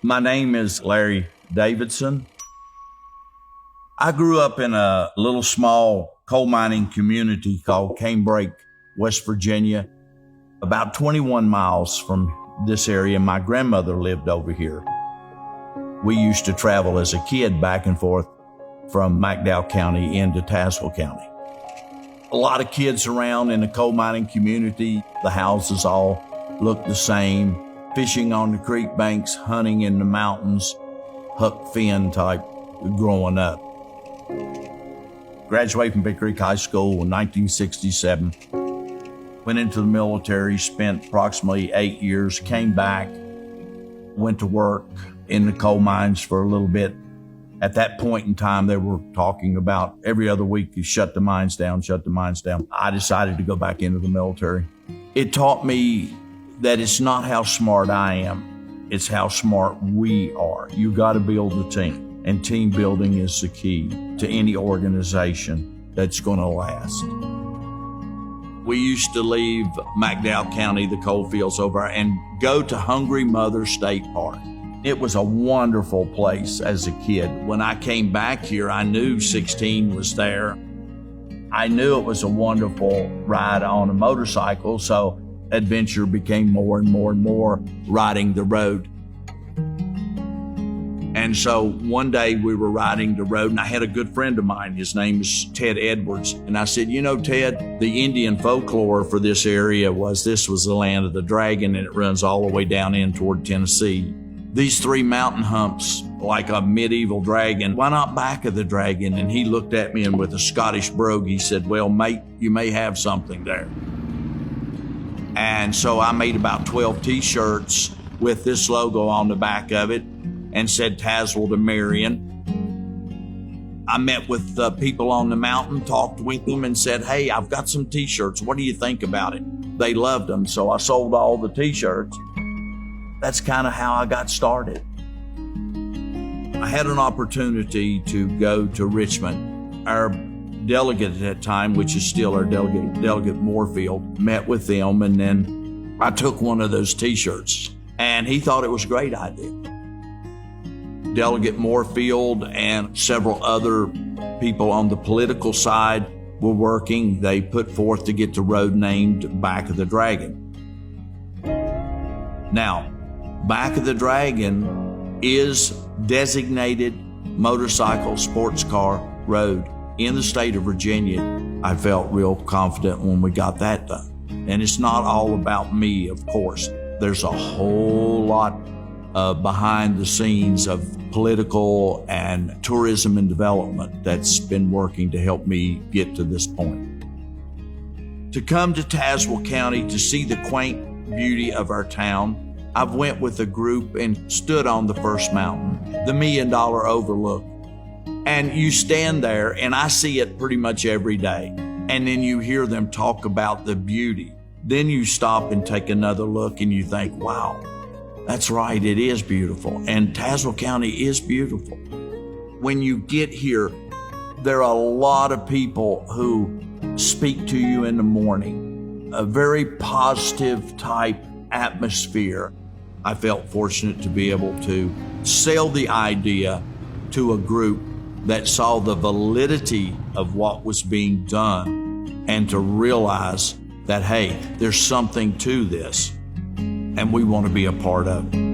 My name is Larry Davidson. I grew up in a little small coal mining community called Canebrake, West Virginia, about 21 miles from this area. My grandmother lived over here. We used to travel as a kid back and forth from McDowell County into Tazewell County. A lot of kids around in the coal mining community. The houses all look the same. Fishing on the creek banks, hunting in the mountains, Huck Finn type growing up. Graduated from Big Creek High School in 1967. Went into the military, spent approximately 8 years, came back, went to work in the coal mines for a little bit. At that point in time, they were talking about every other week, you shut the mines down, shut the mines down. I decided to go back into the military. It taught me that it's not how smart I am, it's how smart we are. You got to build a team, and team building is the key to any organization that's going to last. We used to leave McDowell County, the coal fields over, and go to Hungry Mother State Park. It was a wonderful place as a kid. When I came back here, I knew 16 was there. I knew it was a wonderful ride on a motorcycle, so adventure became more and more and more riding the road. And so one day we were riding the road, and I had a good friend of mine. His name is Ted Edwards. And I said, you know, Ted, the Indian folklore for this area was this was the land of the dragon, and it runs all the way down in toward Tennessee. These three mountain humps, like a medieval dragon, why not back of the dragon? And he looked at me, and with a Scottish brogue, he said, well, mate, you may have something there. And so I made about 12 t-shirts with this logo on the back of it and said Tazewell to Marion. I met with the people on the mountain, talked with them and said, hey, I've got some t-shirts. What do you think about it? They loved them, so I sold all the t-shirts. That's kind of how I got started. I had an opportunity to go to Richmond. Our delegate at that time, which is still our delegate Moorfield, met with them, and then I took one of those t-shirts, and he thought it was a great idea. Delegate Moorfield and several other people on the political side were working. They put forth to get the road named Back of the Dragon. Now, Back of the Dragon is designated motorcycle sports car road in the state of Virginia. I felt real confident when we got that done. And it's not all about me, of course. There's a whole lot behind the scenes of political and tourism and development that's been working to help me get to this point. To come to Tazewell County to see the quaint beauty of our town, I've went with a group and stood on the first mountain, the $1 Million Overlook. And you stand there, and I see it pretty much every day. And then you hear them talk about the beauty. Then you stop and take another look, and you think, wow, that's right, it is beautiful. And Tazewell County is beautiful. When you get here, there are a lot of people who speak to you in the morning, a very positive type atmosphere. I felt fortunate to be able to sell the idea to a group that saw the validity of what was being done and to realize that, hey, there's something to this and we want to be a part of it.